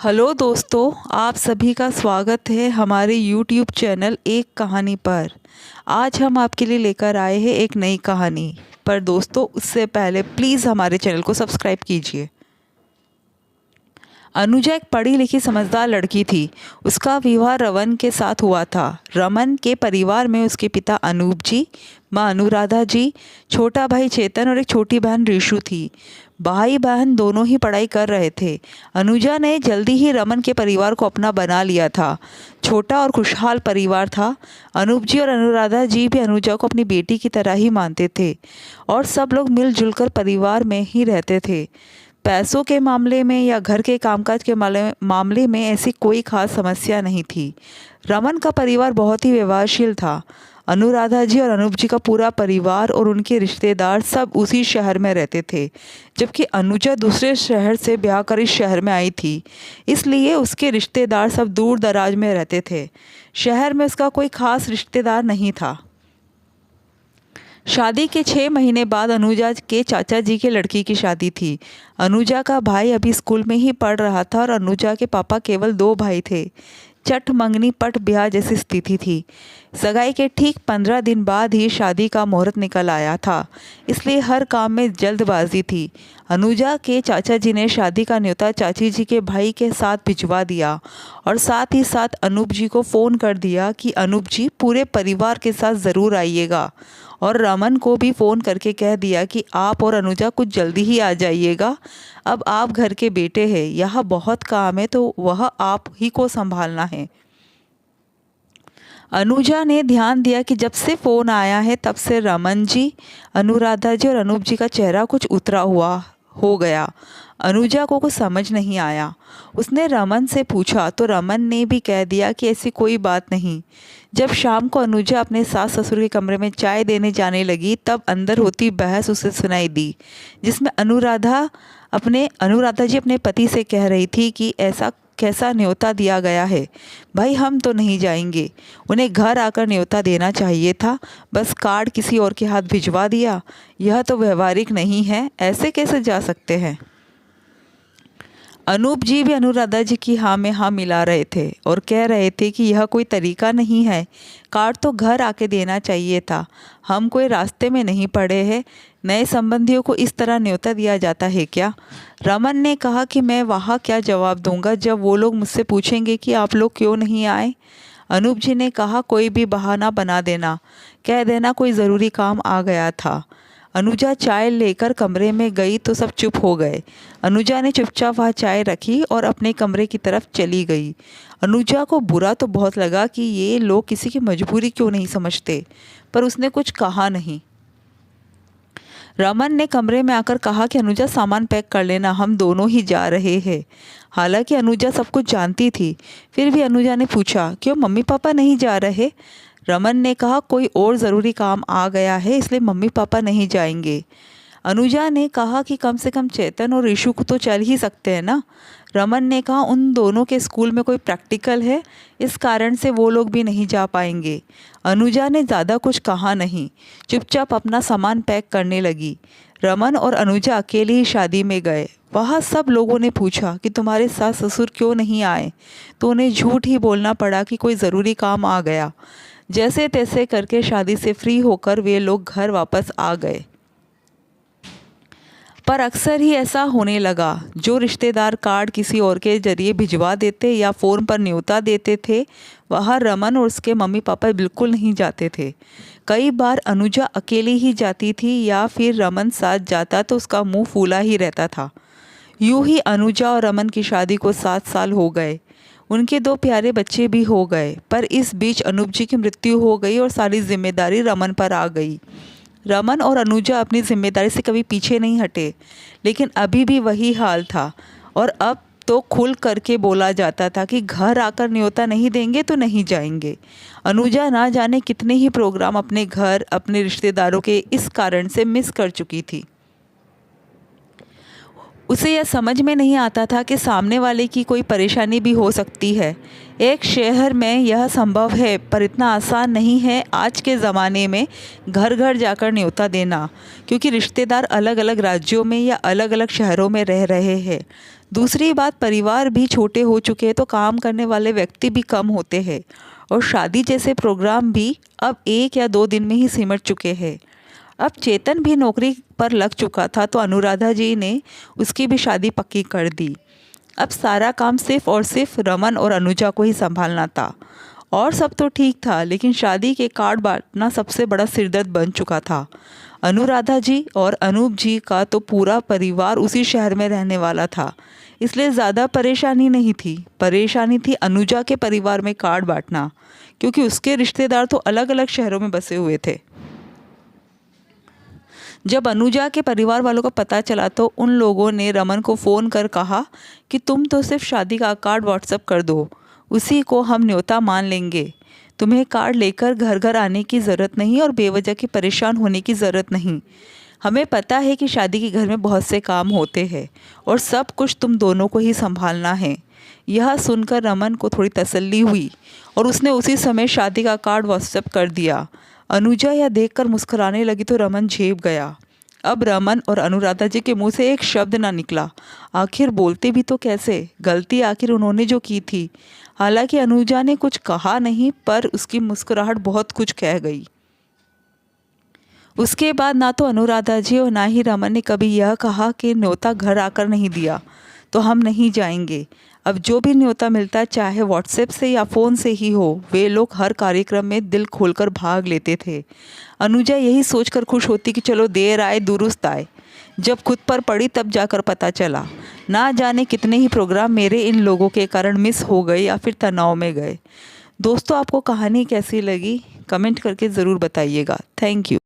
Hello दोस्तों, आप सभी का स्वागत है हमारे YouTube चैनल एक कहानी पर। आज हम आपके लिए लेकर आए हैं एक नई कहानी। पर दोस्तों, उससे पहले प्लीज़ हमारे चैनल को सब्सक्राइब कीजिए। अनुजा एक पढ़ी लिखी समझदार लड़की थी। उसका विवाह रमन के साथ हुआ था। रमन के परिवार में उसके पिता अनूप जी, माँ अनुराधा जी, छोटा भाई चेतन और एक छोटी बहन ऋषु थी। भाई बहन दोनों ही पढ़ाई कर रहे थे। अनुजा ने जल्दी ही रमन के परिवार को अपना बना लिया था। छोटा और खुशहाल परिवार था। अनूप जी और अनुराधा जी भी अनुजा को अपनी बेटी की तरह ही मानते थे और सब लोग मिलजुल कर परिवार में ही रहते थे। पैसों के मामले में या घर के कामकाज के मामले में ऐसी कोई खास समस्या नहीं थी। रमन का परिवार बहुत ही व्यवहारशील था। अनुराधा जी और अनूप जी का पूरा परिवार और उनके रिश्तेदार सब उसी शहर में रहते थे, जबकि अनुजा दूसरे शहर से ब्याह कर इस शहर में आई थी, इसलिए उसके रिश्तेदार सब दूर दराज में रहते थे। शहर में उसका कोई खास रिश्तेदार नहीं था। शादी के 6 महीने बाद अनुजा के चाचा जी के लड़की की शादी थी। अनुजा का भाई अभी स्कूल में ही पढ़ रहा था और अनुजा के पापा केवल 2 भाई थे। चट मंगनी पट ब्याह जैसी स्थिति थी। सगाई के ठीक 15 दिन बाद ही शादी का मुहूर्त निकल आया था, इसलिए हर काम में जल्दबाजी थी। अनुजा के चाचा जी ने शादी का न्योता चाची जी के भाई के साथ भिजवा दिया और साथ ही साथ अनूप जी को फ़ोन कर दिया कि अनूप जी पूरे परिवार के साथ ज़रूर आइएगा, और रमन को भी फ़ोन करके कह दिया कि आप और अनुजा कुछ जल्दी ही आ जाइएगा। अब आप घर के बेटे हैं, यहाँ बहुत काम है तो वह आप ही को संभालना है। अनुजा ने ध्यान दिया कि जब से फ़ोन आया है तब से रमन जी, अनुराधा जी और अनूप जी का चेहरा कुछ उतरा हुआ हो गया। अनुजा को कुछ समझ नहीं आया। उसने रमन से पूछा तो रमन ने भी कह दिया कि ऐसी कोई बात नहीं। जब शाम को अनुजा अपने सास ससुर के कमरे में चाय देने जाने लगी तब अंदर होती बहस उसे सुनाई दी, जिसमें अनुराधा जी अपने पति से कह रही थी कि ऐसा कैसा न्योता दिया गया है भाई, हम तो नहीं जाएंगे। उन्हें घर आकर न्योता देना चाहिए था, बस कार्ड किसी और के हाथ भिजवा दिया। यह तो व्यवहारिक नहीं है, ऐसे कैसे जा सकते हैं। अनूप जी भी अनुराधा जी की हाँ में हाँ मिला रहे थे और कह रहे थे कि यह कोई तरीका नहीं है, कार्ड तो घर आके देना चाहिए था। हम कोई रास्ते में नहीं पड़े हैं, नए संबंधियों को इस तरह न्योता दिया जाता है क्या। रमन ने कहा कि मैं वहाँ क्या जवाब दूंगा जब वो लोग मुझसे पूछेंगे कि आप लोग क्यों नहीं आए। अनूप जी ने कहा कोई भी बहाना बना देना, कह देना कोई ज़रूरी काम आ गया था। अनुजा चाय लेकर कमरे में गई तो सब चुप हो गए। अनुजा ने चुपचाप वहाँ चाय रखी और अपने कमरे की तरफ चली गई। अनुजा को बुरा तो बहुत लगा कि ये लोग किसी की मजबूरी क्यों नहीं समझते, पर उसने कुछ कहा नहीं। रमन ने कमरे में आकर कहा कि अनुजा सामान पैक कर लेना, हम दोनों ही जा रहे हैं। हालांकि अनुजा सब कुछ जानती थी, फिर भी अनुजा ने पूछा क्यों मम्मी पापा नहीं जा रहे। रमन ने कहा कोई और ज़रूरी काम आ गया है, इसलिए मम्मी पापा नहीं जाएंगे। अनुजा ने कहा कि कम से कम चेतन और ऋषु को तो चल ही सकते हैं ना। रमन ने कहा उन दोनों के स्कूल में कोई प्रैक्टिकल है, इस कारण से वो लोग भी नहीं जा पाएंगे। अनुजा ने ज़्यादा कुछ कहा नहीं, चुपचाप अपना सामान पैक करने लगी। रमन और अनुजा अकेले ही शादी में गए। वहाँ सब लोगों ने पूछा कि तुम्हारे सास ससुर क्यों नहीं आए, तो उन्हें झूठ ही बोलना पड़ा कि कोई ज़रूरी काम आ गया। जैसे तैसे करके शादी से फ्री होकर वे लोग घर वापस आ गए। पर अक्सर ही ऐसा होने लगा। जो रिश्तेदार कार्ड किसी और के जरिए भिजवा देते या फ़ोन पर न्योता देते थे, वहाँ रमन और उसके मम्मी पापा बिल्कुल नहीं जाते थे। कई बार अनुजा अकेली ही जाती थी या फिर रमन साथ जाता तो उसका मुंह फूला ही रहता था। यूं ही अनुजा और रमन की शादी को 7 साल हो गए। उनके 2 प्यारे बच्चे भी हो गए, पर इस बीच अनूप जी की मृत्यु हो गई और सारी जिम्मेदारी रमन पर आ गई। रमन और अनुजा अपनी जिम्मेदारी से कभी पीछे नहीं हटे, लेकिन अभी भी वही हाल था और अब तो खुल करके बोला जाता था कि घर आकर न्योता नहीं देंगे तो नहीं जाएंगे। अनुजा ना जाने कितने ही प्रोग्राम अपने घर, अपने रिश्तेदारों के इस कारण से मिस कर चुकी थी। उसे यह समझ में नहीं आता था कि सामने वाले की कोई परेशानी भी हो सकती है। एक शहर में यह संभव है, पर इतना आसान नहीं है आज के ज़माने में घर घर जाकर न्योता देना, क्योंकि रिश्तेदार अलग अलग राज्यों में या अलग अलग शहरों में रह रहे हैं। दूसरी बात, परिवार भी छोटे हो चुके हैं तो काम करने वाले व्यक्ति भी कम होते हैं और शादी जैसे प्रोग्राम भी अब 1 या 2 दिन में ही सिमट चुके हैं। अब चेतन भी नौकरी पर लग चुका था तो अनुराधा जी ने उसकी भी शादी पक्की कर दी। अब सारा काम सिर्फ और सिर्फ रमन और अनुजा को ही संभालना था। और सब तो ठीक था, लेकिन शादी के कार्ड बांटना सबसे बड़ा सिरदर्द बन चुका था। अनुराधा जी और अनूप जी का तो पूरा परिवार उसी शहर में रहने वाला था, इसलिए ज़्यादा परेशानी नहीं थी। परेशानी थी अनुजा के परिवार में कार्ड बांटना, क्योंकि उसके रिश्तेदार तो अलग अलग शहरों में बसे हुए थे। जब अनुजा के परिवार वालों को पता चला तो उन लोगों ने रमन को फ़ोन कर कहा कि तुम तो सिर्फ शादी का कार्ड व्हाट्सएप कर दो, उसी को हम न्योता मान लेंगे। तुम्हें कार्ड लेकर घर घर आने की ज़रूरत नहीं और बेवजह की परेशान होने की ज़रूरत नहीं। हमें पता है कि शादी के घर में बहुत से काम होते हैं और सब कुछ तुम दोनों को ही संभालना है। यह सुनकर रमन को थोड़ी तसल्ली हुई और उसने उसी समय शादी का कार्ड व्हाट्सएप कर दिया। अनुजा यह देखकर मुस्कुराने लगी तो रमन झेप गया। अब रमन और अनुराधा जी के मुंह से एक शब्द ना निकला। आखिर बोलते भी तो कैसे? गलती आखिर उन्होंने जो की थी। हालांकि अनुजा ने कुछ कहा नहीं, पर उसकी मुस्कुराहट बहुत कुछ कह गई। उसके बाद ना तो अनुराधा जी और ना ही रमन ने कभी यह कहा कि न्योता घर आकर नहीं दिया तो हम नहीं जाएंगे। अब जो भी न्योता मिलता, चाहे व्हाट्सएप से या फ़ोन से ही हो, वे लोग हर कार्यक्रम में दिल खोलकर भाग लेते थे। अनुजा यही सोचकर खुश होती कि चलो देर आए दुरुस्त आए। जब खुद पर पड़ी तब जाकर पता चला, ना जाने कितने ही प्रोग्राम मेरे इन लोगों के कारण मिस हो गए या फिर तनाव में गए। दोस्तों, आपको कहानी कैसी लगी कमेंट करके ज़रूर बताइएगा। Thank you.